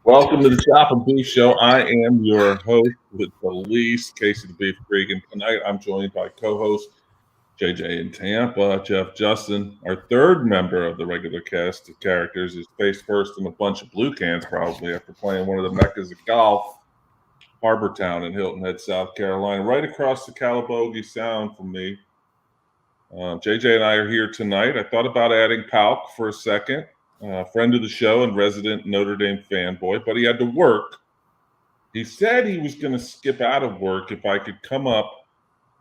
Welcome to the Chop and Beef Show. I am your host with the least, Casey the Beef Freak, and tonight I'm joined by co-host JJ in Tampa, Jeff Justin. Our third member of the regular cast of characters is face first in a bunch of blue cans, probably after playing one of the meccas of golf, Harbor Town in Hilton Head, South Carolina, right across the Calabogie Sound from me. JJ and I are here tonight. I thought about adding Palk for a second. Friend of the show and resident Notre Dame fanboy, but he had to work. He said he was going to skip out of work if I could come up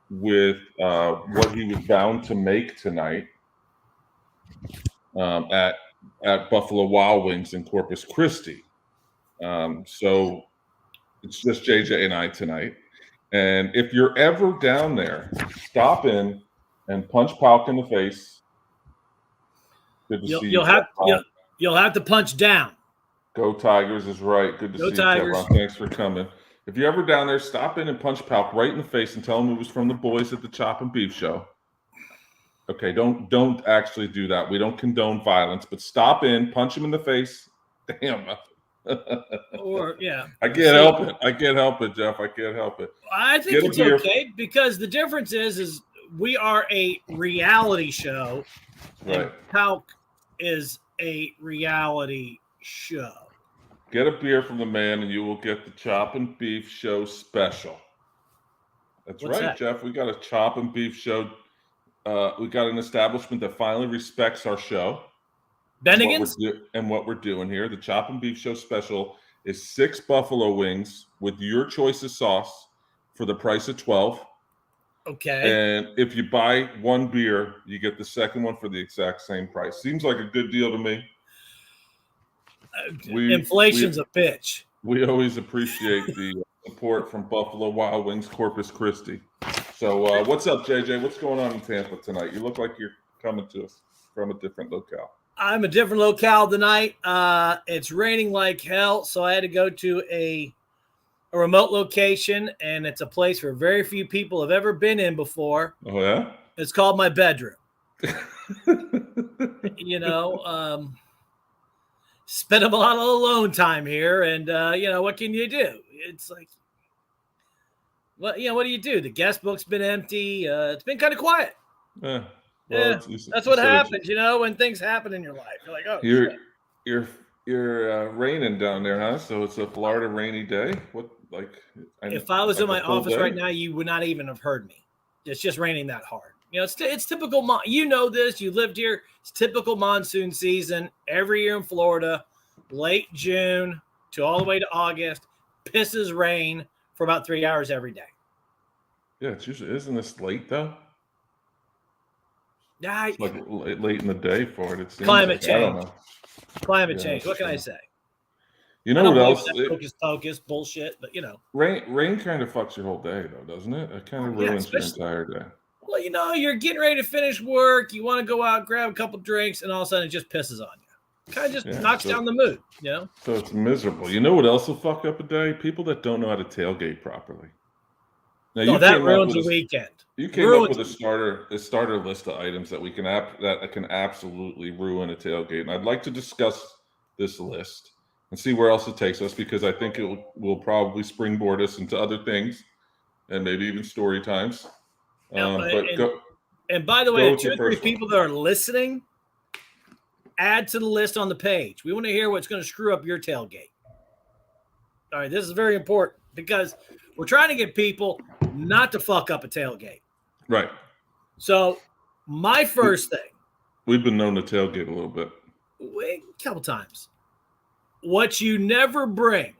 with what he was bound to make tonight at Buffalo Wild Wings in Corpus Christi. So it's just JJ and I tonight. And if you're ever down there, stop in and punch Palk in the face. Good to see you. You'll have to punch down. Go Tigers is right. Good to see you, Kevin. Thanks for coming. If you're ever down there, stop in and punch Palk right in the face and tell him it was from the boys at the Chop and Beef Show. Okay, don't actually do that. We don't condone violence, but stop in, punch him in the face. Damn. Or yeah. I can't help it. I can't help it, Jeff. I can't help it. I think it's okay because the difference is we are a reality show. Right. And Palk is a reality show. Get a beer from the man and you will get the Chop and Beef Show special. What's right, Jeff. We got a Chop and Beef Show. We got an establishment that finally respects our show. Bennigan's? And what we're doing here. The Chop and Beef Show special is 6 buffalo wings with your choice of sauce for the price of 12. Okay. And if you buy one beer, you get the second one for the exact same price. Seems like a good deal to me. Inflation's a bitch. We always appreciate the support from Buffalo Wild Wings, Corpus Christi. So what's up, JJ? What's going on in Tampa tonight? You look like you're coming to us from a different locale. I'm a different locale tonight. It's raining like hell, so I had to go to a remote location, and it's a place where very few people have ever been in before. Oh, yeah? It's called my bedroom. Spend a lot of alone time here, and, what can you do? It's like, what do you do? The guest book's been empty. It's been kind of quiet. That's what happens, when things happen in your life. You're like, oh, You're raining down there, huh? So it's a Florida rainy day? If I was in my office right now, you would not even have heard me. It's just raining that hard. It's typical. You know this. You lived here. It's typical monsoon season every year in Florida. Late June to all the way to August. Pisses rain for about 3 hours every day. Yeah, it's usually, isn't this late though? Yeah, it's like late in the day for it. It's climate change. I don't know. Climate change. What can I say? You know what else? Focus bullshit, but rain kind of fucks your whole day, though, doesn't it? It kind of ruins your entire day. Well, you're getting ready to finish work. You want to go out, grab a couple drinks, and all of a sudden it just pisses on you. Kind of just knocks down the mood, So it's miserable. You know what else will fuck up a day? People that don't know how to tailgate properly. Now, that ruins the weekend. You came up with a starter list of items that can absolutely ruin a tailgate, and I'd like to discuss this list and see where else it takes us, because I think it will probably springboard us into other things and maybe even story times. And by the way, 2 or 3 people that are listening, add to the list on the page. We want to hear what's going to screw up your tailgate. All right, this is very important because we're trying to get people not to fuck up a tailgate. Right. So my first thing. We've been known to tailgate a little bit. A couple times. What you never bring,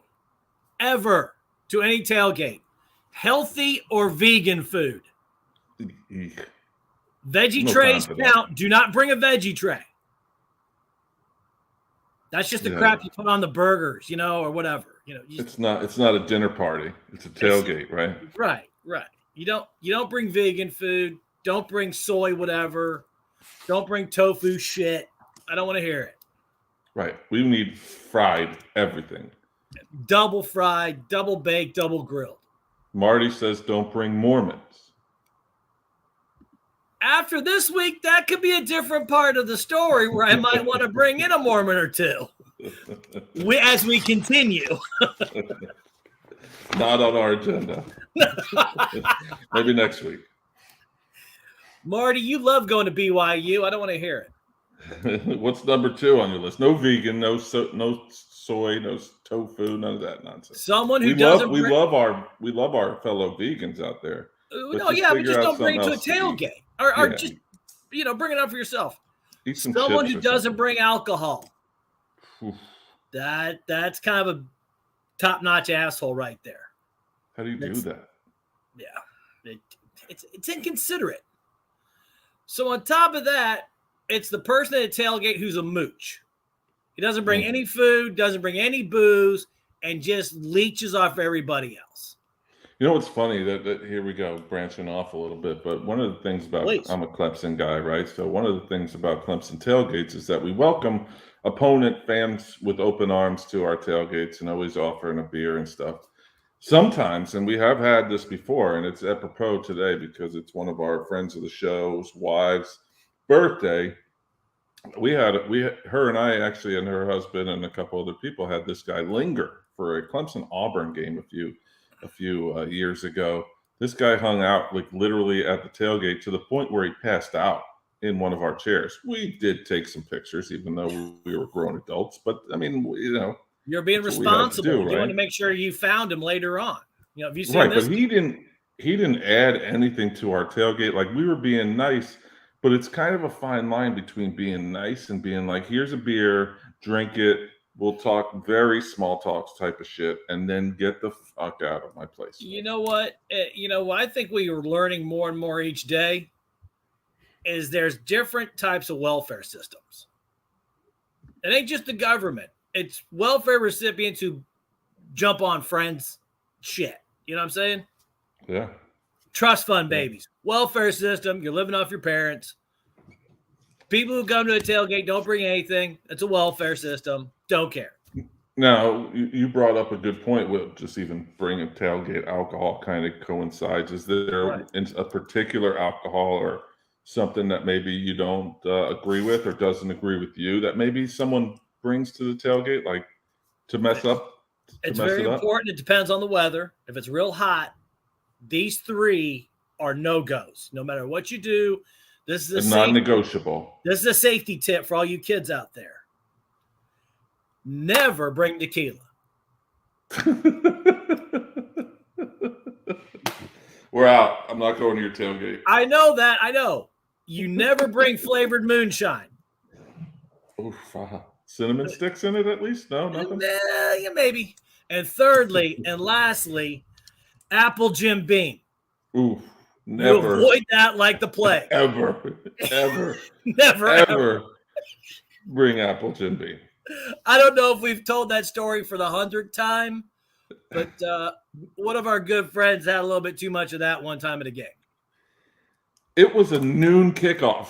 ever, to any tailgate, healthy or vegan food. Veggie trays count. Do not bring a veggie tray. That's just the crap you put on the burgers, or whatever. It's not a dinner party. It's a tailgate, right? Right. You don't bring vegan food. Don't bring soy, whatever. Don't bring tofu shit. I don't want to hear it. Right. We need fried everything. Double fried, double baked, double grilled. Marty says don't bring Mormons. After this week, that could be a different part of the story where I might want to bring in a Mormon or two. As we continue. Not on our agenda. Maybe next week. Marty, you love going to BYU. I don't want to hear it. What's number 2 on your list? No vegan, no soy, no tofu, none of that nonsense. Someone who we love our fellow vegans out there. No, yeah, but just don't bring it to a tailgate, or just bring it up for yourself. Someone who doesn't bring alcohol. Oof. That's kind of a top-notch asshole right there. How do you do that? Yeah, it's inconsiderate. So on top of that, it's the person at the tailgate who's a mooch. He doesn't bring any food, doesn't bring any booze, and just leeches off everybody else. You know what's funny? That here we go, branching off a little bit. But one of the things about I'm a Clemson guy, right? So one of the things about Clemson tailgates is that we welcome opponent fans with open arms to our tailgates and always offering a beer and stuff. Sometimes, and we have had this before, and it's apropos today because it's one of our friends of the show's wives' birthday. Her and I actually, and her husband and a couple other people had this guy linger for a Clemson Auburn game a few years ago. This guy hung out like literally at the tailgate to the point where he passed out in one of our chairs. We did take some pictures, even though we were grown adults. But I mean, you're being responsible. You want to make sure you found him later on. Have you seen this? But he didn't add anything to our tailgate. Like, we were being nice, but it's kind of a fine line between being nice and being like, here's a beer, drink it. We'll talk very small talks type of shit, and then get the fuck out of my place. You know what? I think we are learning more and more each day is there's different types of welfare systems. It ain't just the government. It's welfare recipients who jump on friends' shit. You know what I'm saying? Yeah. Trust fund babies. Welfare system. You're living off your parents. People who come to a tailgate don't bring anything. It's a welfare system. Don't care. Now, you brought up a good point with just even bringing tailgate alcohol kind of coincides. Is there a particular alcohol or something that maybe you don't agree with or doesn't agree with you that maybe someone brings to the tailgate, like to mess up? It's very important. It depends on the weather. If it's real hot, these 3 are no-goes. No matter what you do, this is non-negotiable. This is a safety tip for all you kids out there. Never bring tequila. We're out. I'm not going to your tailgate. I know that. I know. You never bring flavored moonshine. Oof, cinnamon sticks in it at least? No, nothing? Yeah, maybe. And thirdly and lastly, apple Jim Beam. Oof. Never. You avoid that like the plague. Ever. Never, ever bring apple Jim Beam. I don't know if we've told that story for the 100th time, but one of our good friends had a little bit too much of that one time at a game. It was a noon kickoff,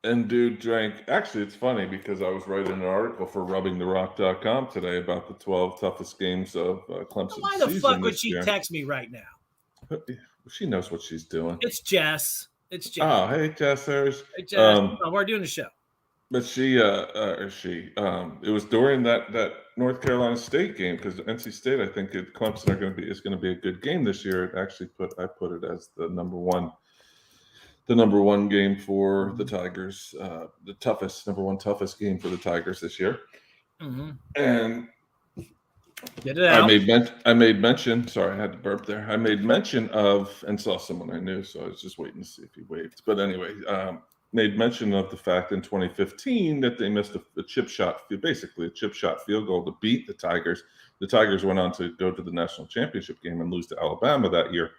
and dude drank. Actually, it's funny because I was writing an article for rubbingtherock.com today about the 12 toughest games of Clemson. Why the fuck would she text me right now? She knows what she's doing. It's Jess. Oh, hey, Jess. Hey, Jess. We're doing a show. But it was during that North Carolina State game, because NC State, I think Clemson is going to be a good game this year. It actually I put it as the number one game for the Tigers, the toughest game for the Tigers this year. Mm-hmm. And get it out. I made mention. Sorry, I had to burp there. I made mention of and saw someone I knew, so I was just waiting to see if he waved. But anyway, made mention of the fact in 2015 that they missed a chip shot field goal to beat the Tigers. The Tigers went on to go to the national championship game and lose to Alabama that year.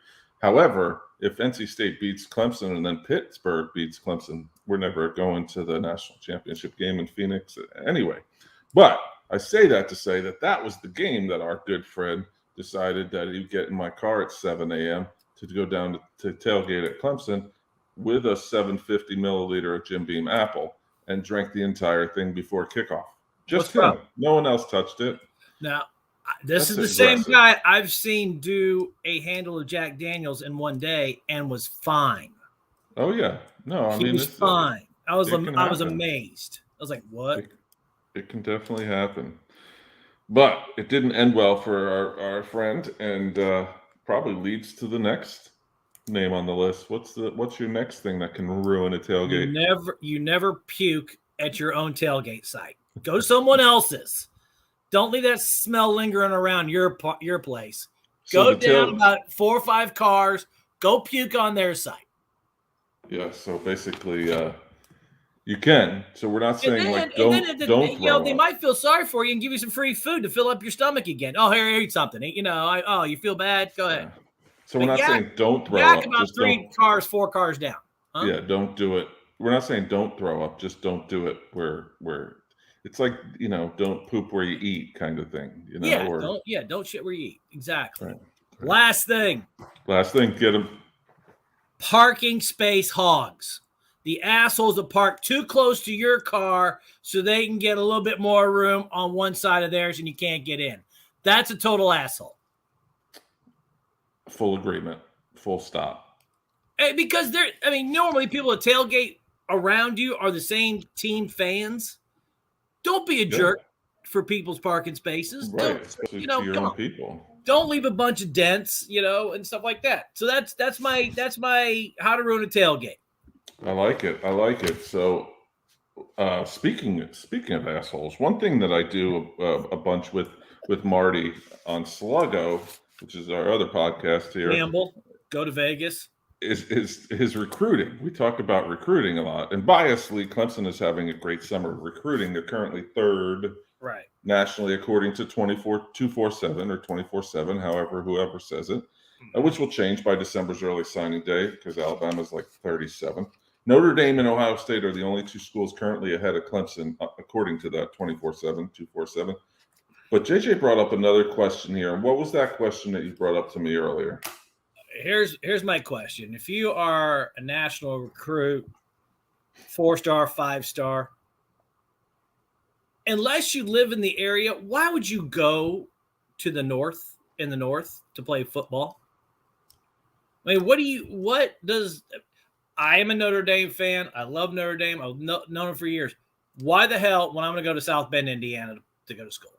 However, if NC State beats Clemson and then Pittsburgh beats Clemson, we're never going to the national championship game in Phoenix anyway. But I say that to say that was the game that our good friend decided that he'd get in my car at 7 a.m. to go down to tailgate at Clemson with a 750 milliliter of Jim Beam apple and drank the entire thing before kickoff. Just him. No one else touched it. Now, this is the same guy I've seen do a handle of Jack Daniels in one day and was fine. Oh yeah, no, I mean he was fine. I was amazed. I was like, what? It can definitely happen. But it didn't end well for our friend, and probably leads to the next name on the list. What's your next thing that can ruin a tailgate? You never puke at your own tailgate site. Go to someone else's. Don't leave that smell lingering around your place. Go down about 4 or 5 cars. Go puke on their site. Yeah. So basically, you can. So we're not saying don't. They might feel sorry for you and give you some free food to fill up your stomach again. Oh, here, eat something. You feel bad? Go ahead. Yeah. So we're not saying don't throw up. About 4 cars down. Huh? Yeah, don't do it. We're not saying don't throw up. Just don't do it where it's like, don't poop where you eat kind of thing. Don't shit where you eat. Exactly. Right. Last thing, get them. Parking space hogs. The assholes that park too close to your car so they can get a little bit more room on one side of theirs and you can't get in. That's a total asshole. Full agreement. Full stop. Because normally people at tailgate around you are the same team fans. Don't be a jerk for people's parking spaces. Right, especially to your own people. Don't leave a bunch of dents, and stuff like that. So that's my how to ruin a tailgate. I like it. So, speaking of assholes, one thing that I do a bunch with Marty on Sluggo, which is our other podcast here. Gamble, go to Vegas. Is his recruiting. We talk about recruiting a lot, and biasly, Clemson is having a great summer recruiting. They're currently 3rd nationally, according to 247 or 24/7, however, whoever says it, which will change by December's early signing day because Alabama's like 37. Notre Dame and Ohio State are the only 2 schools currently ahead of Clemson, according to that 247. But JJ brought up another question here. What was that question that you brought up to me earlier? Here's my question. If you are a national recruit, 4-star, 5-star, unless you live in the area, why would you go to the north to play football? I mean, I am a Notre Dame fan. I love Notre Dame. I've known them for years. Why the hell when I'm going to go to South Bend, Indiana to go to school?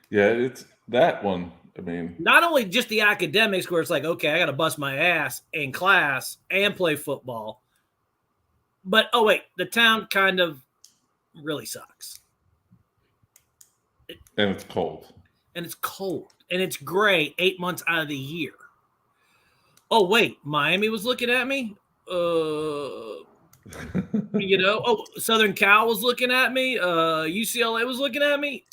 Yeah, it's that one. I mean, not only just the academics where it's like, okay, I got to bust my ass in class and play football, but the town kind of really sucks. And it's cold. And it's gray 8 months out of the year. Oh, wait, Miami was looking at me. Southern Cal was looking at me. UCLA was looking at me.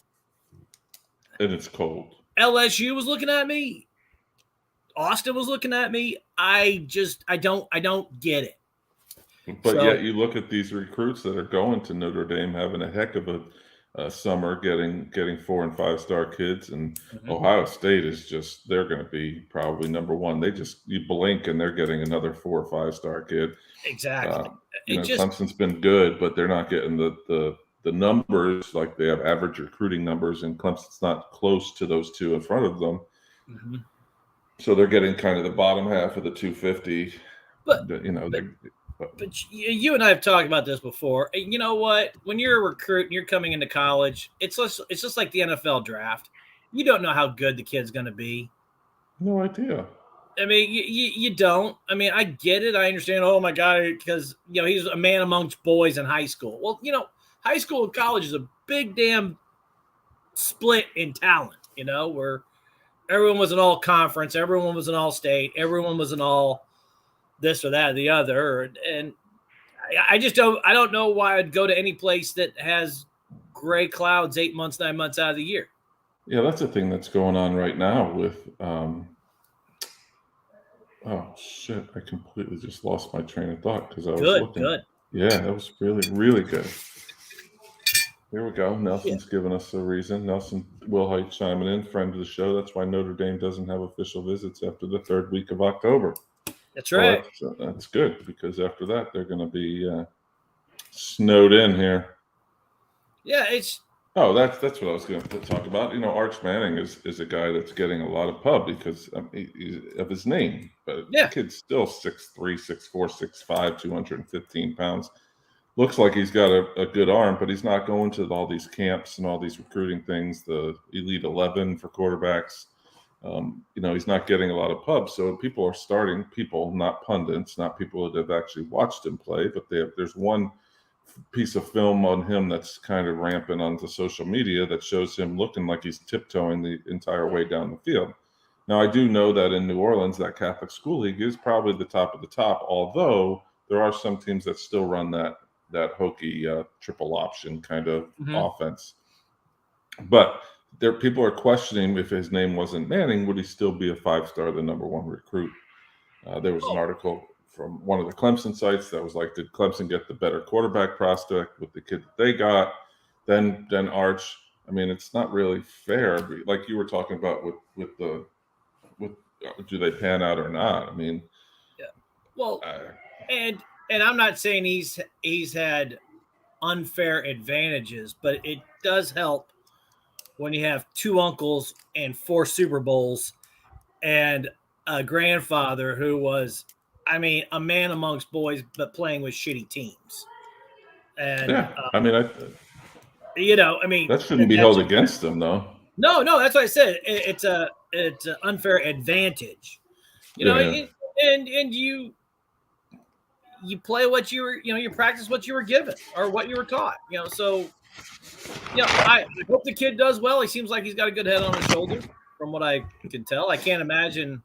And it's cold. LSU was looking at me. Austin was looking at me. I don't get it. But yet you look at these recruits that are going to Notre Dame, having a heck of a summer, getting 4- and 5-star kids, and Ohio State is they're going to be probably number 1. You blink and they're getting another 4- or 5-star kid. Exactly. Clemson's been good, but they're not getting the numbers. Like they have average recruiting numbers, and Clemson's not close to those 2 in front of them. Mm-hmm. So they're getting kind of the bottom half of the 250. But you and I have talked about this before. You know what? When you're a recruit and you're coming into college, it's just like the NFL draft. You don't know how good the kid's going to be. No idea. I mean, you don't. I mean, I get it. I understand. Oh my God, because he's a man amongst boys in high school. Well, high school and college is a big damn split in talent. Where everyone was an all conference, everyone was an all state, everyone was an all this or that or the other. And I don't know why I'd go to any place that has gray clouds 8 months, 9 months out of the year. Yeah, that's the thing that's going on right now with oh shit, I completely just lost my train of thought because I was looking. Good. Yeah, that was really, really good. Here we go. Nelson's giving us a reason. Nelson Wilhite chiming in, friend of the show. That's why Notre Dame doesn't have official visits after the 3rd week of October. That's right. Well, that's good because after that they're going to be snowed in here. Yeah, that's what I was going to talk about. Arch Manning is a guy that's getting a lot of pub because of his name, but the kid's still 6'3", 6'4", 6'5", 215 pounds. looks like he's got a good arm, but he's not going to all these camps and all these recruiting things, the Elite 11 for quarterbacks. He's not getting a lot of pubs. So people are starting, not pundits, not people that have actually watched him play, but there's one piece of film on him that's kind of rampant onto social media that shows him looking like he's tiptoeing the entire way down the field. Now, I do know that in New Orleans, that Catholic school league is probably the top of the top, although there are some teams that still run that hokey triple option kind of offense. But people are questioning if his name wasn't Manning, would he still be a 5-star, the number 1 recruit? There was an article from one of the Clemson sites that was like, did Clemson get the better quarterback prospect with the kid that they got? Then Arch. I mean, it's not really fair. Like you were talking about with do they pan out or not? I mean, yeah. Well, and I'm not saying he's had unfair advantages, but it does help when you have 2 uncles and 4 Super Bowls and a grandfather who was, I mean, a man amongst boys, but playing with shitty teams. And yeah, I mean, that shouldn't be held against them, though. No, that's what I said. It's an unfair advantage, and you play what you were, you practice what you were given or what you were taught, So, I hope the kid does well. He seems like he's got a good head on his shoulders, from what I can tell. I can't imagine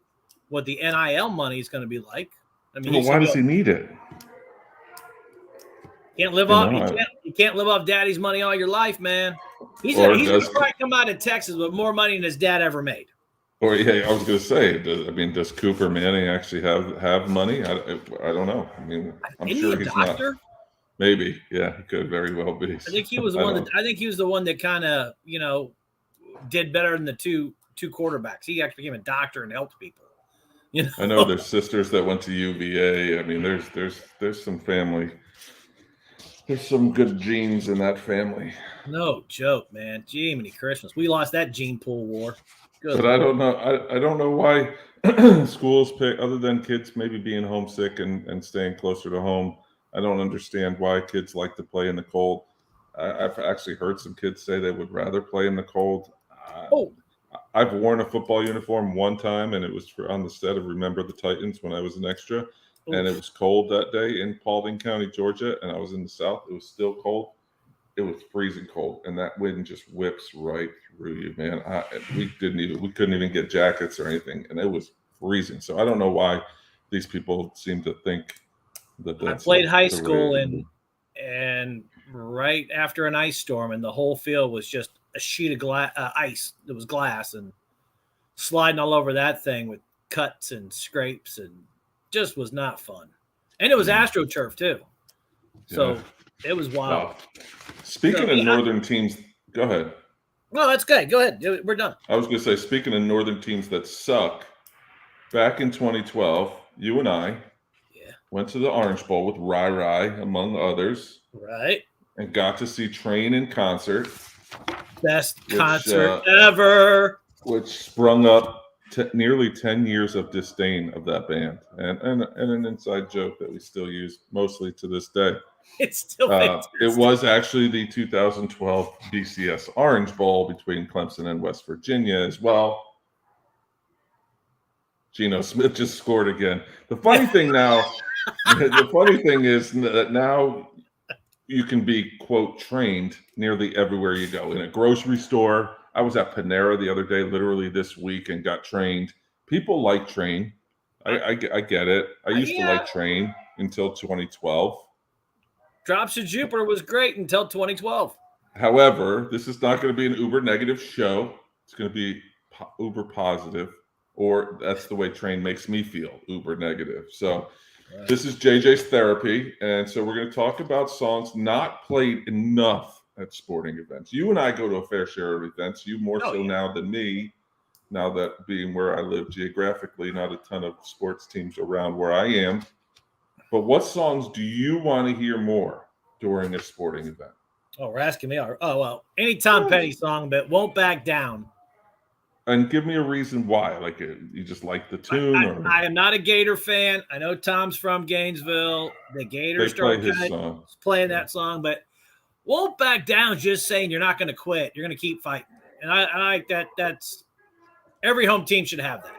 what the NIL money is going to be like. I mean, well, why does he need it? Can't live off. You can't live off daddy's money all your life, man. He's going to probably come out of Texas with more money than his dad ever made. Or yeah, I was going to say, does Cooper Manning actually have money? I don't know. I mean, I'm sure he's not. Maybe, yeah, he could very well be. I think he was the one that kind of did better than the two quarterbacks. He actually became a doctor and helped people. I know there's sisters that went to UVA. I mean, there's some family. There's some good genes in that family. No joke, man. Jiminy Christmas. We lost that gene pool war. Good but Lord. I don't know why schools pick, other than kids maybe being homesick and staying closer to home. I don't understand why kids like to play in the cold. I've actually heard some kids say they would rather play in the cold. I've worn a football uniform one time, and it was on the set of Remember the Titans when I was an extra. And it was cold that day in Paulding County, Georgia, and I was in the South. It was still cold. It was freezing cold, and that wind just whips right through you, man. We couldn't even get jackets or anything, and it was freezing. So I don't know why these people seem to think that. I played high school and right after an ice storm, and the whole field was just a sheet of ice. It was glass and sliding all over that thing with cuts and scrapes and. Just was not fun, and it was AstroTurf too, so it was wild. Wow. Speaking of northern teams, go ahead. No, that's good. Go ahead. We're done. I was going to say, speaking of northern teams that suck, back in 2012, you and I went to the Orange Bowl with Rai, among others, right, and got to see Train in concert. Best concert ever. Which sprung up. Nearly 10 years of disdain of that band, and an inside joke that we still use mostly to this day. It's still it was actually the 2012 BCS Orange Bowl between Clemson and West Virginia as well. Geno Smith just scored again. The funny thing is that now you can be, quote, trained nearly everywhere you go. In a grocery store. I was at Panera the other day, literally this week, and got trained. People like Train. I get it. I used to like Train until 2012. Drops of Jupiter was great until 2012. However, this is not going to be an uber negative show. It's going to be uber positive, or that's the way Train makes me feel, uber negative. So this is JJ's therapy, and so we're going to talk about songs not played enough at sporting events. You and I go to a fair share of events. You more now than me, now that being where I live geographically, not a ton of sports teams around where I am. But what songs do you want to hear more during a sporting event? Oh, we're asking me. Oh, well, any Tom Petty song, but Won't Back Down. And give me a reason why. Like, you just like the tune? I am not a Gator fan. I know Tom's from Gainesville. The Gators start playing that song, but won't back down just saying you're not going to quit. You're going to keep fighting. And I like that. That's every home team should have that.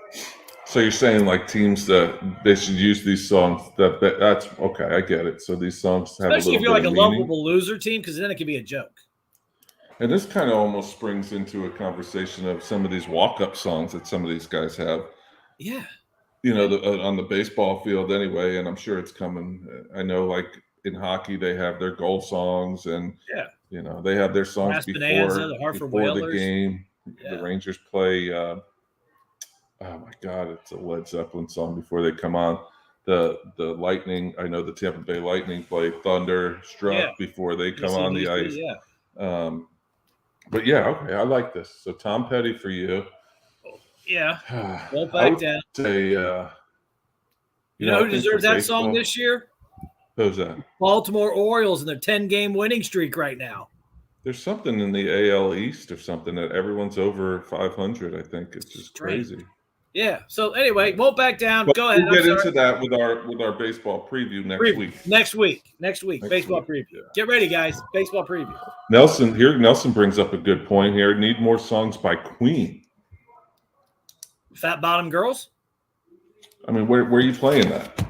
So you're saying like teams that they should use these songs that's okay. I get it. So these songs have especially a little if you're like a lovable loser team, because then it can be a joke. And this kind of almost springs into a conversation of some of these walk-up songs that some of these guys have. Yeah. On the baseball field anyway, and I'm sure it's coming. I know like in hockey they have their goal songs, and they have their songs before the game. Yeah. The Rangers play oh my God, it's a Led Zeppelin song before they come on. The Lightning, I know the Tampa Bay Lightning play Thunderstruck before they come on the ice. Yeah. But yeah, okay, I like this. So Tom Petty for you. Yeah. Won't back down. Say, you know who deserves that song this year? Who's that? Baltimore Orioles and their 10-game winning streak right now. There's something in the AL East or something that everyone's over 500. I think it's just crazy. Yeah. So anyway, won't back down. Go ahead. We'll get into that with our baseball preview next week. Next week. Baseball preview. Yeah. Get ready, guys. Baseball preview. Nelson brings up a good point here. Need more songs by Queen. Fat Bottom Girls? I mean, where are you playing that?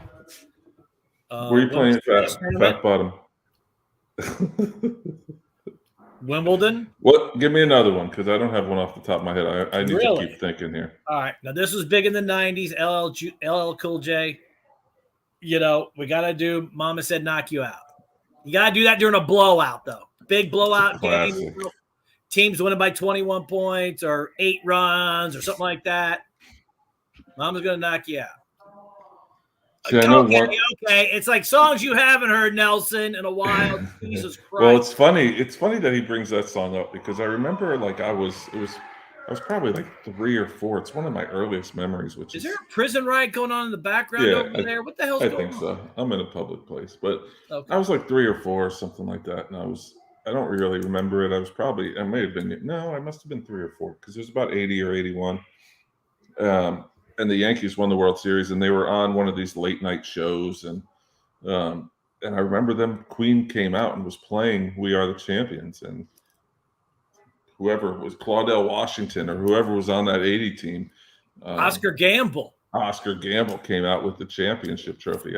Where are you playing Fat Bottom? Wimbledon? What? Give me another one, because I don't have one off the top of my head. I need to keep thinking here. All right. Now, this was big in the 90s, LL Cool J. We got to do Mama Said Knock You Out. You got to do that during a blowout, though. Big blowout game. Teams winning by 21 points or 8 runs or something like that. Mama's going to knock you out. See, okay. It's like songs you haven't heard, Nelson, in a while. Jesus Christ. Well, it's funny. It's funny that he brings that song up, because I remember like I was probably like 3 or 4. It's one of my earliest memories. Is there a prison riot going on in the background over there? What the hell's going on? I think so. I'm in a public place, but I was like 3 or 4 or something like that, and I don't really remember it. I must have been 3 or 4, because it was about 80 or 81. And the Yankees won the World Series, and they were on one of these late night shows. And I remember Queen came out and was playing We Are the Champions. And whoever was Claudell Washington or whoever was on that 80 team. Oscar Gamble came out with the championship trophy.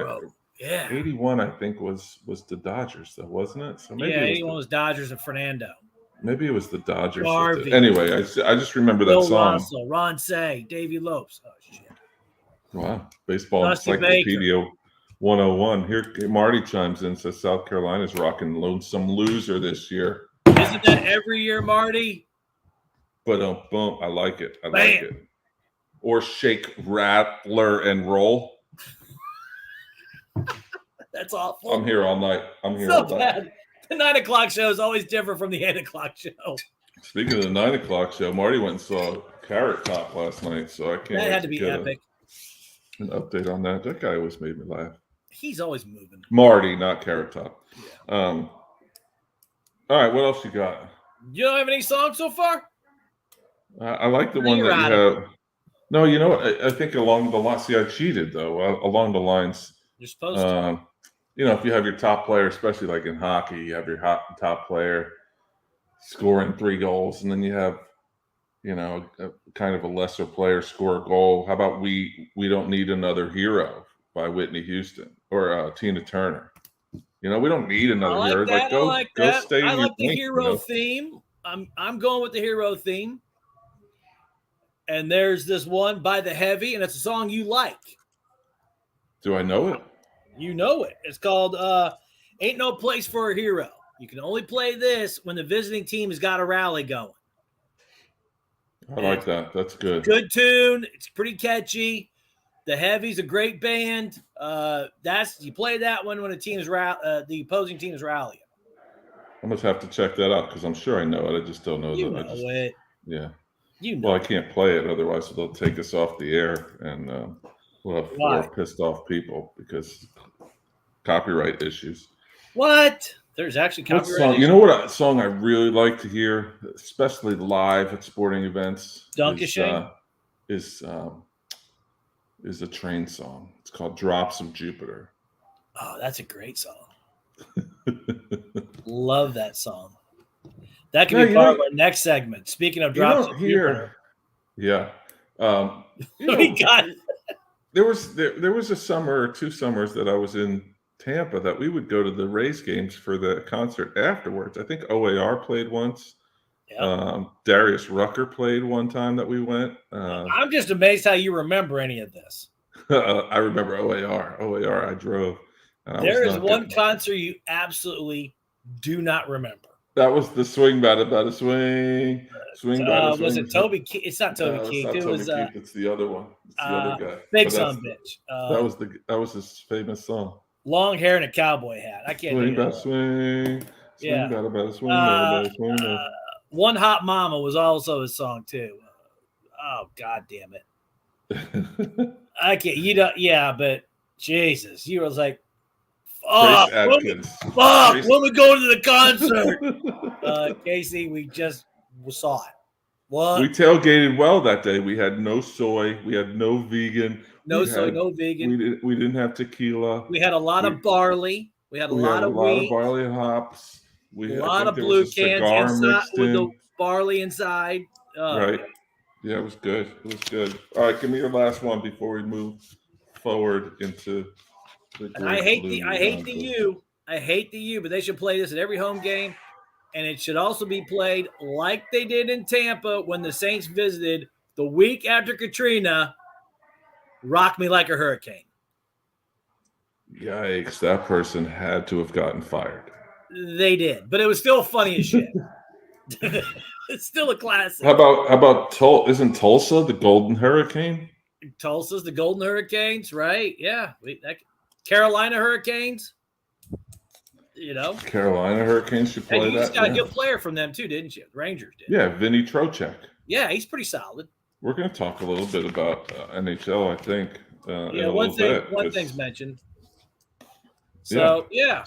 Yeah. 81, I think, was the Dodgers, though, wasn't it? So maybe 81 was Dodgers and Fernando. Maybe it was the Dodgers. Garvey. Anyway, I just remember Bill that song. Russell, Ron Say, Davey Lopes. Oh, shit. Wow. Baseball Encyclopedia 101. Here, Marty chimes in, says South Carolina's rocking Lonesome Loser this year. Isn't that every year, Marty? But boom, I like it. I like it. Or Shake, Rattler, and Roll. That's awful. I'm here all night. I'm here so all bad. night. The 9 o'clock show is always different from the 8 o'clock show. Speaking of the 9 o'clock show, Marty went and saw Carrot Top last night, so I can't. That had to be epic. An update on that. That guy always made me laugh. He's always moving. Marty, not Carrot Top. Yeah. All right, what else you got? You don't have any songs so far? I like the one that you have. No, you know what? I think along the lines. See, I cheated though. Along the lines. You're supposed to. If you have your top player, especially like in hockey, you have your top player scoring 3 goals, and then you have, kind of a lesser player score a goal. How about We Don't Need Another Hero by Whitney Houston or Tina Turner? We don't need another hero. Go stay in your the hero theme. I'm going with the hero theme. And there's this one by The Heavy, and it's a song you like. Do I know it? You know it. It's called Ain't No Place for a Hero. You can only play this when the visiting team has got a rally going. I like that. That's good. Good tune. It's pretty catchy. The Heavy's a great band. You play that one when the opposing team is rallying. I must have to check that out, because I'm sure I know it. I just don't know it. Yeah. Well, I can't play it, otherwise they'll take us off the air, and we'll have 4 pissed off people because copyright issues. What? There's actually what song? You know what song I really like to hear, especially live at sporting events? Dunkashane is a Train song. It's called "Drops of Jupiter." Oh, that's a great song. Love that song. That can be part of our next segment. Speaking of drops of Jupiter. Yeah. God. There was a summer or 2 summers that I was in Tampa that we would go to the Rays games for the concert afterwards. I think OAR played once. Yep. Darius Rucker played one time that we went. I'm just amazed how you remember any of this. I remember OAR. OAR, I drove. There is one concert you absolutely do not remember. That was the Swing Bada Bada Swing. Swing Bada Swing. Was it Toby Keith? It's not Toby Keith. It was Keith. It's the other one. It's the other guy. Big Son Bitch. That was his famous song. Long hair and a cowboy hat. I can't swing bada swing. Swing bada bada swing bada swing. One Hot Mama was also his song too. Oh God damn it. I can't. Yeah, but Jesus, you was like, fuck, when we go to the concert. Casey, we just saw it. What? We tailgated well that day. We had no soy. We had no vegan. No vegan. We didn't have tequila. We had a lot of barley. We had a lot of wheat. Barley and hops. A lot of blue cans inside with the barley inside. Right. Yeah, it was good. It was good. All right, give me your last one before we move forward into the. And I hate the U, but they should play this at every home game, and it should also be played like they did in Tampa when the Saints visited the week after Katrina. Rock Me Like a Hurricane. Yikes! That person had to have gotten fired. They did, but it was still funny as shit. It's still a classic. How about isn't Tulsa the Golden Hurricane? Tulsa's the Golden Hurricanes, right? Yeah. Carolina Hurricanes. Carolina Hurricanes should play that. You just got a good player from them too, didn't you? Rangers did. Yeah, Vinny Trocheck. Yeah, he's pretty solid. We're going to talk a little bit about NHL, I think. One thing's mentioned. So,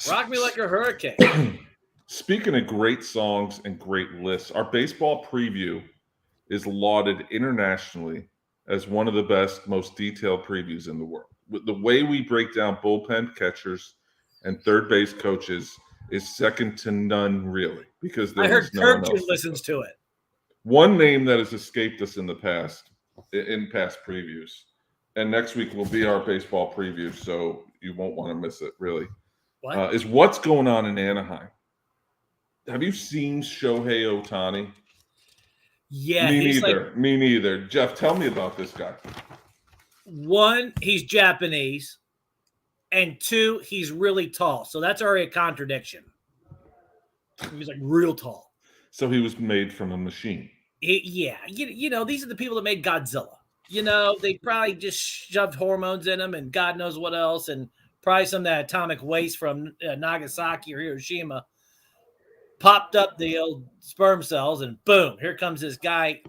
Rock Me Like a Hurricane. Speaking of great songs and great lists, our baseball preview is lauded internationally as one of the best, most detailed previews in the world. The way we break down bullpen catchers and third base coaches is second to none, really, because I heard Kirk listens to it. One name that has escaped us in past previews, and next week will be our baseball preview, so you won't want to miss it, really, is what's going on in Anaheim. Have you seen Shohei Ohtani? Yeah. Me neither. Jeff, tell me about this guy. 1, he's Japanese, and 2, he's really tall. So that's already a contradiction. He's like real tall. So he was made from a machine. These are the people that made Godzilla. They probably just shoved hormones in him and God knows what else, and probably some of that atomic waste from Nagasaki or Hiroshima popped up the old sperm cells, and boom, here comes this guy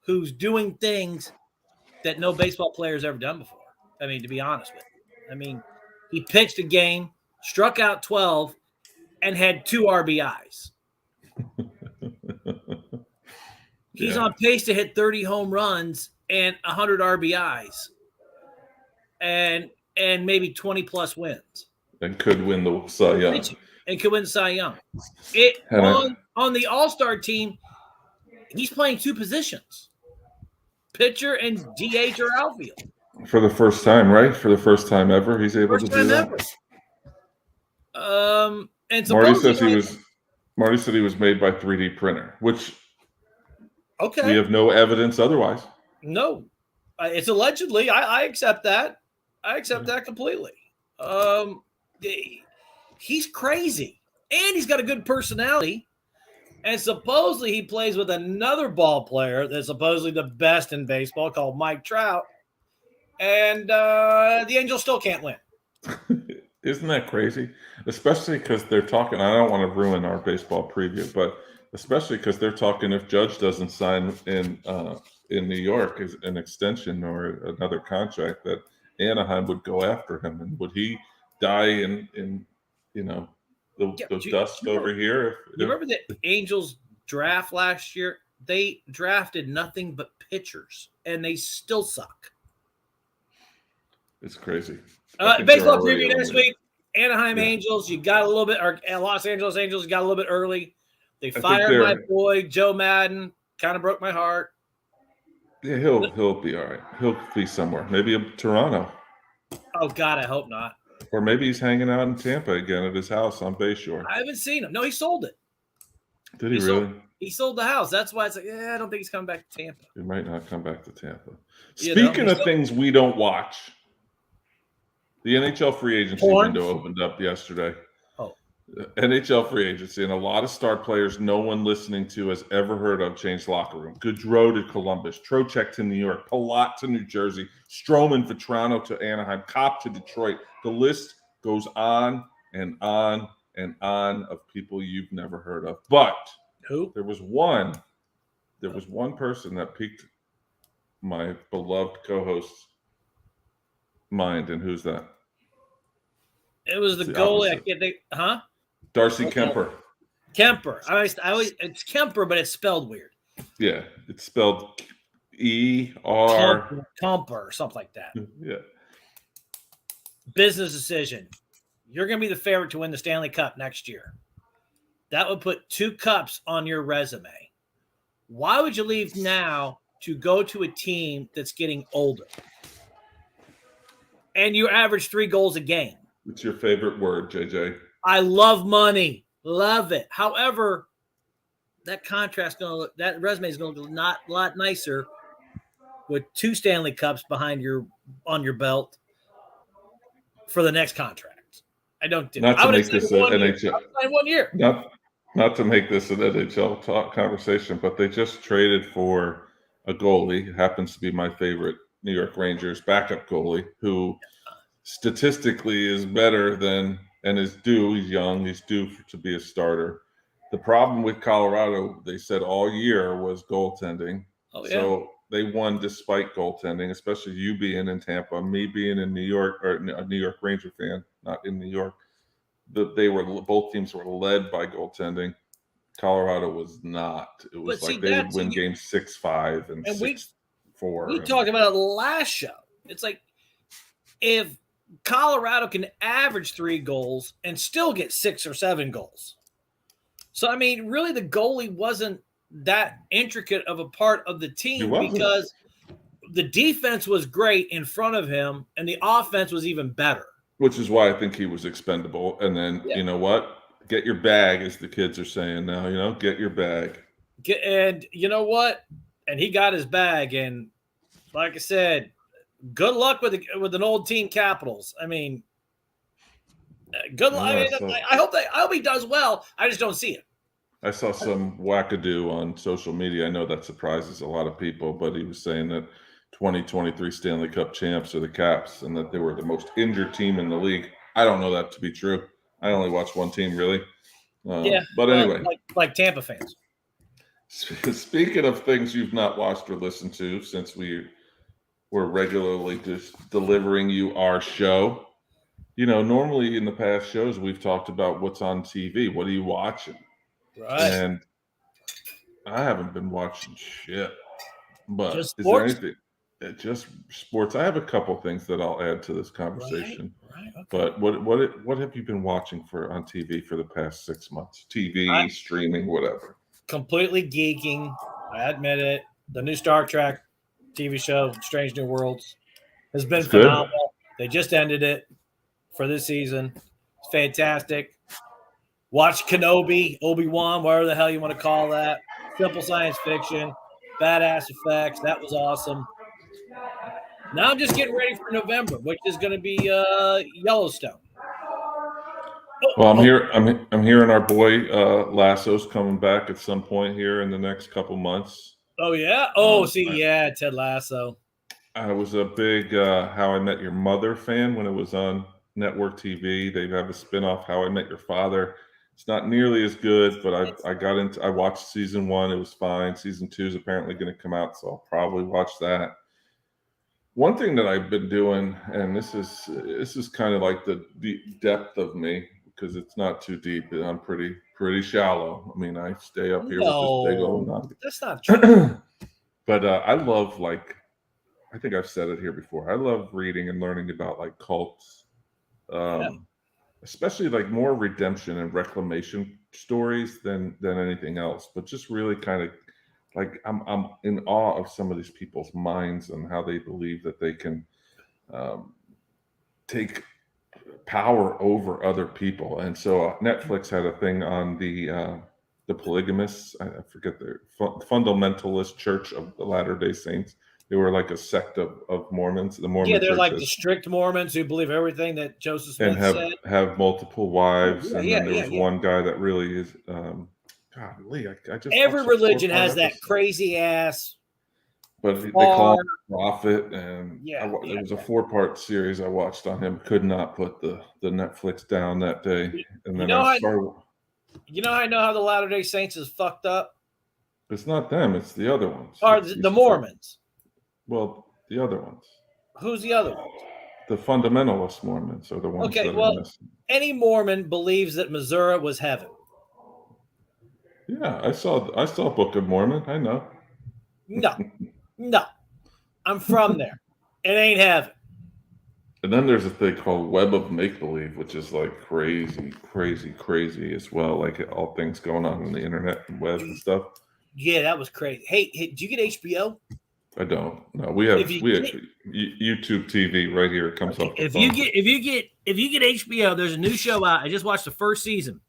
who's doing things that no baseball player's ever done before. I mean, to be honest with you. I mean, he pitched a game, struck out 12, and had 2 RBIs. He's on pace to hit 30 home runs and 100 RBIs and maybe 20-plus wins. And could win the Cy Young. And could win Cy Young. On the All-Star team, he's playing 2 positions. Pitcher and DH or outfield. For the first time, right? For the first time ever, he's able to do that. And Marty said he was made by 3D printer, which we have no evidence otherwise. No. It's allegedly. I accept that. I accept that completely. He's crazy, and he's got a good personality. And supposedly he plays with another ball player that's supposedly the best in baseball called Mike Trout. And the Angels still can't win. Isn't that crazy? Especially because they're talking. I don't want to ruin our baseball preview, but especially because they're talking if Judge doesn't sign in New York as an extension or another contract, that Anaheim would go after him, and would he die in the dust over here. You remember the Angels draft last year? They drafted nothing but pitchers, and they still suck. It's crazy. Baseball preview next week. Anaheim Angels, you got a little bit, or Los Angeles Angels got a little bit early. They fired my boy Joe Madden. Kind of broke my heart. Yeah, he'll be all right. He'll be somewhere. Maybe in Toronto. Oh God, I hope not. Or maybe he's hanging out in Tampa again at his house on Bayshore. I haven't seen him. No, he sold it. Did he really? He sold the house. That's why it's like, I don't think he's coming back to Tampa. He might not come back to Tampa. Speaking of things we don't watch, the NHL free agency window opened up yesterday. Oh. NHL free agency, and a lot of star players no one listening to has ever heard of changed locker room. Gaudreau to Columbus, Trocheck to New York, Palat to New Jersey, Stroman for Toronto to Anaheim, Kopp to Detroit. The list goes on and on and on of people you've never heard of. But who? There was one person that piqued my beloved co-host's mind, and who's that? It was the goalie. I can't think. Huh? Darcy Kemper. Kemper. I always it's Kemper, but it's spelled weird. Yeah, it's spelled E-R. Kemper or something like that. Yeah. Business decision. You're going to be the favorite to win the Stanley Cup next year. That would put 2 cups on your resume. Why would you leave now to go to a team that's getting older? And you average 3 goals a game. What's your favorite word, JJ? I love money. Love it. However, that resume is going to look a lot nicer with 2 Stanley Cups on your belt for the next contract. I don't do. Not to make this an NHL. 1 year. Not to make this an NHL talk conversation, but they just traded for a goalie. It happens to be my favorite New York Rangers backup goalie, who statistically is better than and is due. He's young. He's due to be a starter. The problem with Colorado, they said all year, was goaltending. Oh, yeah. So they won despite goaltending, especially you being in Tampa, me being in New York, or a New York Ranger fan, not in New York. Both teams were led by goaltending. Colorado was not. It was they would win games 6-5 and 6-4. We talked about it last show. It's like if Colorado can average 3 goals and still get 6 or 7 goals. So, I mean, really the goalie wasn't that intricate of a part of the team because the defense was great in front of him and the offense was even better. Which is why I think he was expendable. And then, you know what? Get your bag, as the kids are saying now, get your bag. And you know what? And he got his bag. And like I said, good luck with an old team Capitals. I mean, good luck. I hope he does well. I just don't see it. I saw some wackadoo on social media. I know that surprises a lot of people, but he was saying that 2023 Stanley Cup champs are the Caps and that they were the most injured team in the league. I don't know that to be true. I only watch one team, really. But anyway. Like Tampa fans. Speaking of things you've not watched or listened to, since we're regularly just delivering you our show, normally in the past shows we've talked about what's on TV. What are you watching? Right. And I haven't been watching shit. But just is there anything? Just sports. I have a couple things that I'll add to this conversation. Right. Okay. But what have you been watching on TV for the past 6 months? TV, streaming, whatever. Completely geeking. I admit it. The new Star Trek TV show, Strange New Worlds, has been phenomenal. Good. They just ended it for this season. It's fantastic. Watch Kenobi, Obi-Wan, whatever the hell you want to call that. Simple science fiction. Badass effects. That was awesome. Now I'm just getting ready for November, which is going to be Yellowstone. Well, I'm hearing our boy Lasso's coming back at some point here in the next couple months. Oh yeah. Ted Lasso. I was a big How I Met Your Mother fan when it was on network TV. They have a spinoff, How I Met Your Father. It's not nearly as good, but I watched season 1. It was fine. Season 2 is apparently going to come out, so I'll probably watch that. One thing that I've been doing, and this is kind of like the depth of me, because it's not too deep. I'm pretty shallow. I mean, I stay up here with this big old. That's not true. But I love, like, I think I've said it here before. I love reading and learning about like cults, especially like more redemption and reclamation stories than anything else. But just really kind of like I'm in awe of some of these people's minds and how they believe that they can take power over other people. And so Netflix had a thing on the polygamists. I forget the fundamentalist Church of the Latter-day Saints. They were like a sect of Mormons. The Mormon they're like the strict Mormons who believe everything that Joseph Smith and have multiple wives. And then there was one guy that really is. Golly, I just every religion has that crazy ass. But they call him a prophet, and it was a 4-part series I watched on him. Could not put the Netflix down that day, and then I started. You know, I know how the Latter-day Saints is fucked up. It's not them; it's the other ones. Or the Mormons. Well, the other ones. Who's the other ones? The fundamentalist Mormons are the ones. Okay, well, any Mormon believes that Missouri was heaven. Yeah, I saw Book of Mormon. I know. No, I'm from there. It ain't heaven. And then there's a thing called Web of Make-Believe, which is like crazy as well. Like all things going on the internet and web and stuff. Yeah, that was crazy. Hey, did you get HBO? I don't. No, we have YouTube TV right here. It comes off. If you get HBO, there's a new show out. I just watched the first season.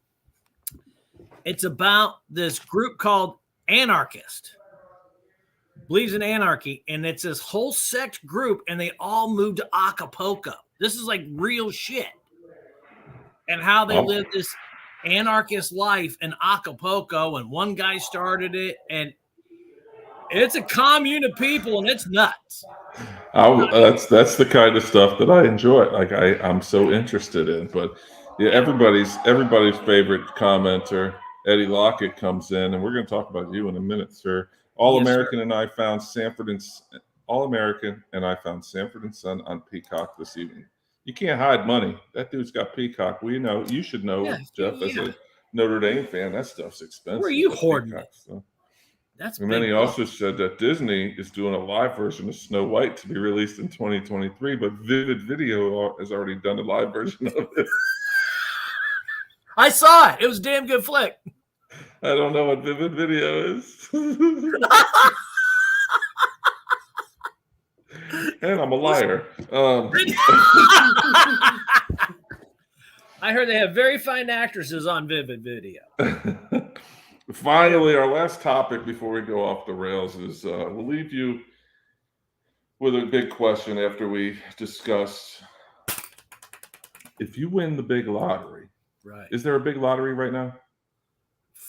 It's about this group called Anarchist. Believes in anarchy, and it's this whole sect group, and they all moved to Acapulco. This is like real shit, and how they live this anarchist life in Acapulco. And one guy started it, and it's a commune of people, and it's nuts. That's the kind of stuff that I enjoy. Like I'm so interested in. But yeah, everybody's favorite commenter, Eddie Lockett, comes in, and we're going to talk about you in a minute, sir. All-American and I found Sanford and Son on Peacock this evening. You can't hide money. That dude's got Peacock. You should know, Jeff, as a Notre Dame fan, that stuff's expensive. Where are you hoarding it? So. That's and then he also said that Disney is doing a live version of Snow White to be released in 2023, but Vivid Video has already done a live version of it. I saw it. It was a damn good flick. I don't know what Vivid Video is. And I'm a liar. I heard they have very fine actresses on Vivid Video. Finally, our last topic before we go off the rails is we'll leave you with a big question after we discuss if you win the big lottery. Right. Is there a big lottery right now?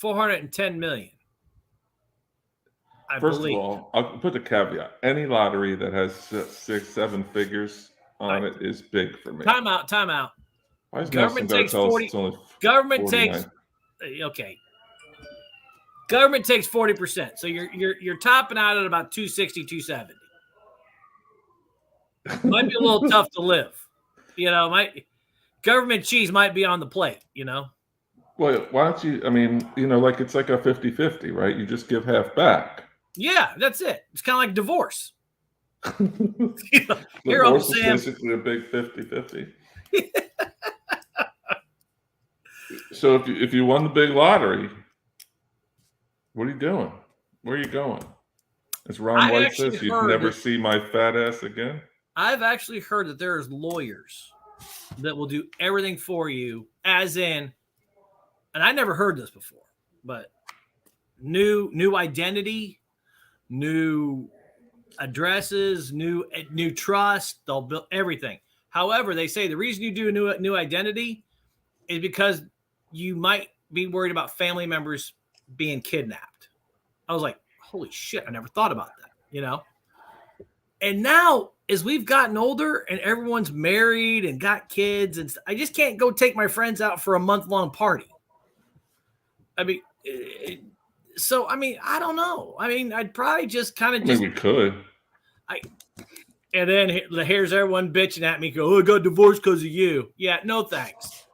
410 million. First of all, I'll put the caveat. Any lottery that has 6-7 figures on it is big for me. Time out. Why is government takes 40. Government 49? Takes okay. Government takes 40%. So you're topping out at about 260, 270. Might be a little tough to live. Government cheese might be on the plate, Well, why don't you, like it's like a 50-50, right? You just give half back. Yeah, that's it. It's kind of like divorce. Divorce is basically a big 50-50. So if you won the big lottery, what are you doing? Where are you going? As Ron White says, you'd never see my fat ass again. I've actually heard that there's lawyers that will do everything for you, as in, and I never heard this before, but new identity, new addresses, new trust, they'll build everything. However, they say the reason you do a new identity is because you might be worried about family members being kidnapped. I was like, holy shit, I never thought about that, And now, as we've gotten older and everyone's married and got kids, and I just can't go take my friends out for a month-long party. I don't know. I'd probably just kind of we could. And then here's everyone bitching at me, go, oh, I got divorced because of you. Yeah, no thanks.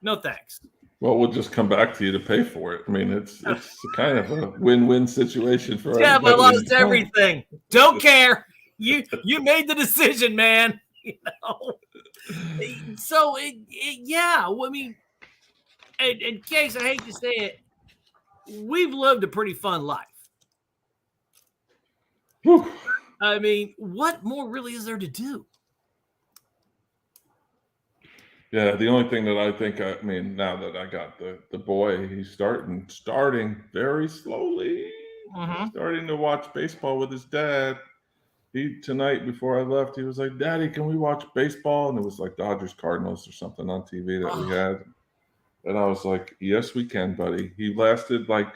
No thanks. Well, we'll just come back to you to pay for it. I mean, it's kind of a win-win situation for yeah, everybody. but I lost everything. Don't care. You made the decision, man. So yeah. I mean, in case I hate to say it, we've lived a pretty fun life. Whew. I mean, what more really is there to do? Yeah, the only thing that I think, now that I got the boy, he's starting very slowly, starting to watch baseball with his dad. Tonight before I left, he was like, "Daddy, can we watch baseball?" And it was like Dodgers Cardinals or something on TV that we had. And I was like, "Yes, we can, buddy." He lasted like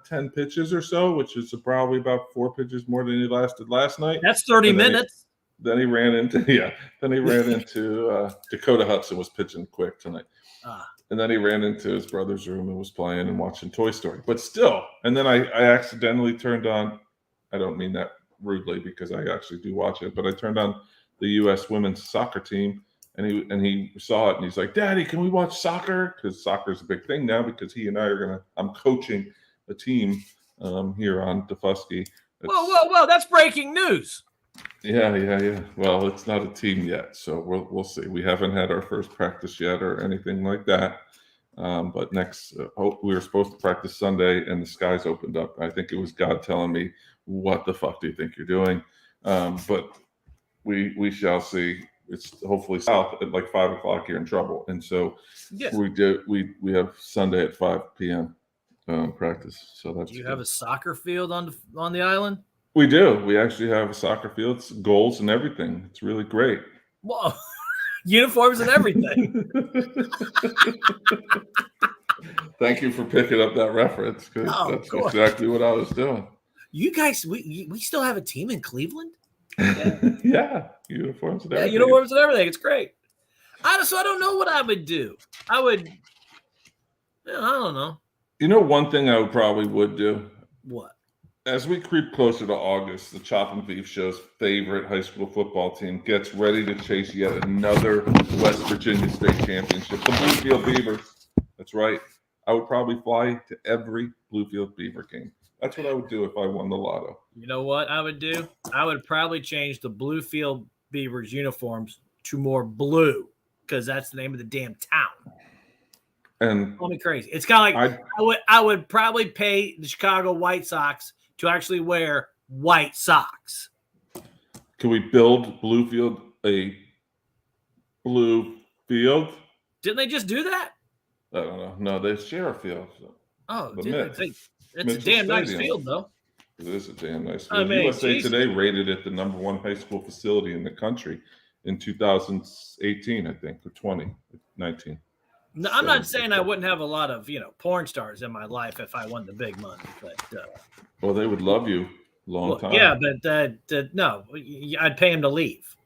10 pitches or so, which is probably about 4 pitches more than he lasted last night. That's 30 minutes. Then he ran into Dakota Hudson was pitching quick tonight. And then he ran into his brother's room and was playing and watching Toy Story. But still, and then I accidentally turned on, I don't mean that rudely because I actually do watch it, but I turned on the U.S. women's soccer team, and he saw it and he's like, "Daddy, can we watch soccer?" Because soccer is a big thing now because he and I I'm coaching a team here on Defusky. Whoa! That's breaking news. Yeah. Well, it's not a team yet, so we'll see. We haven't had our first practice yet or anything like that. But next, we were supposed to practice Sunday, and the skies opened up. I think it was God telling me, "What the fuck do you think you're doing?" But we shall see. It's hopefully south at like 5 o'clock. You're in trouble, and so yes. we have Sunday at 5 p.m. Practice. So that's. Do you have a soccer field on the island? We do. We actually have a soccer field, goals and everything. It's really great. Whoa. Uniforms and everything. Thank you for picking up that reference because that's exactly what I was doing. You guys, we still have a team in Cleveland? Yeah, uniforms and everything. Yeah, uniforms and everything. It's great. Honestly, I don't know what I would do. I don't know. You know, one thing I would do? What? As we creep closer to August, the Chop and Beef Show's favorite high school football team gets ready to chase yet another West Virginia State Championship. The Bluefield Beavers. That's right. I would probably fly to every Bluefield Beaver game. That's what I would do if I won the lotto. You know what I would do? I would probably change the Bluefield Beavers uniforms to more blue because that's the name of the damn town. And call me crazy. It's kind of like I would probably pay the Chicago White Sox to actually wear white socks. Can we build Bluefield a blue field? Didn't they just do that? I don't know. No, they share a field. Oh, it's a damn nice field, though. It is a damn nice field. USA Today rated it the #1 high school facility in the country in 2018, I think, or 2019. No, I'm not saying I wouldn't have a lot of, porn stars in my life if I won the big money, but well, they would love you long time. Yeah, but no, I'd pay him to leave.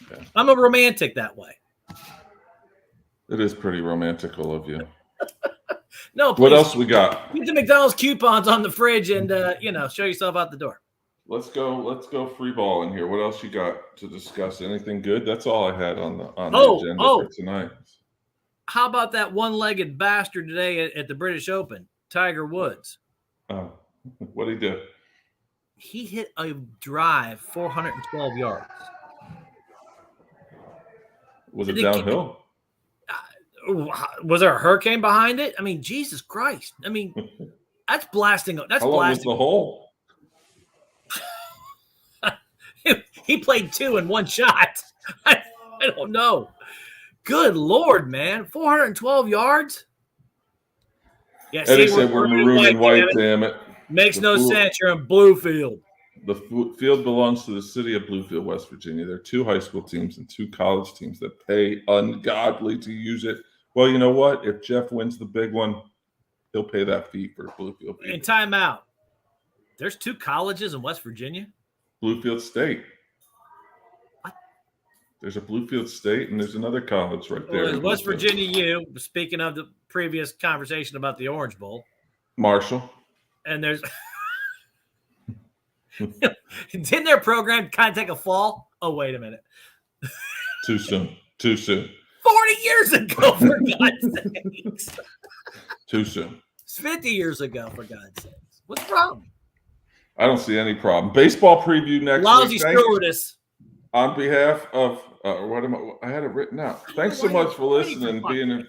Okay. I'm a romantic that way. It is pretty romantical of you. No, please. What else we got? Get the McDonald's coupons on the fridge and show yourself out the door. Let's go free ball in here. What else you got to discuss? Anything good? That's all I had on the agenda for tonight. How about that one-legged bastard today at the British Open, Tiger Woods? Oh, what'd he do? He hit a drive 412 yards. Was it downhill? Was there a hurricane behind it? I mean, Jesus Christ. I mean, that's blasting. That's How long blasting. was the hole? He played 2 in one shot. I don't know. Good Lord, man. 412 yards? Yeah, Eddie said we're maroon and white, damn it. Makes no sense. You're in Bluefield. The field belongs to the city of Bluefield, West Virginia. There are 2 high school teams and 2 college teams that pay ungodly to use it. Well, you know what? If Jeff wins the big one, he'll pay that fee for Bluefield. And time out. There's 2 colleges in West Virginia? Bluefield State. What? There's a Bluefield State, and there's another college right there. Well, West Virginia U, speaking of the previous conversation about the Orange Bowl. Marshall. And there's – didn't their program kind of take a fall? Oh, wait a minute. Too soon. 40 years ago, for God's sakes. Too soon. It's 50 years ago, for God's sakes. What's the problem? I don't see any problem. Baseball preview next Lousy week. stewardess. On behalf of I had it written out. Thanks so much for listening and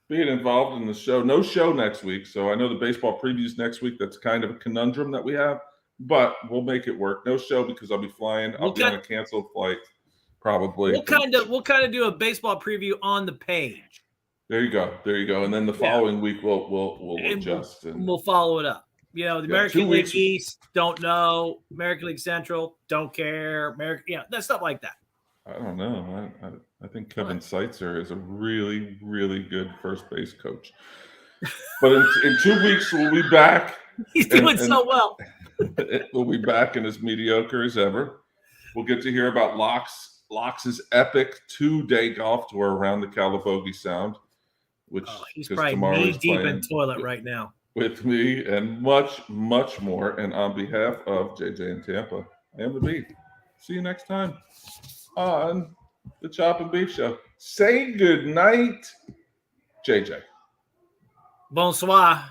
being involved in the show. No show next week, so I know the baseball previews next week. That's kind of a conundrum that we have, but we'll make it work. No show because I'll be flying. I'll be on a canceled flight, probably. We'll kind of do a baseball preview on the page. There you go. And then the following week we'll adjust and we'll follow it up. You know, the American League East, don't know. American League Central, don't care. That stuff like that. I don't know. I think Kevin Seitzer is a really, really good first base coach. But in 2 weeks we'll be back. He's doing so well. We'll be back and as mediocre as ever. We'll get to hear about Locke's epic 2-day golf tour around the Calabogie Sound, which he's probably knee deep in toilet right now. With me and much, much more. And on behalf of JJ in Tampa, I am the Beef. See you next time on the Chop and Beef Show. Say good night, JJ. Bonsoir.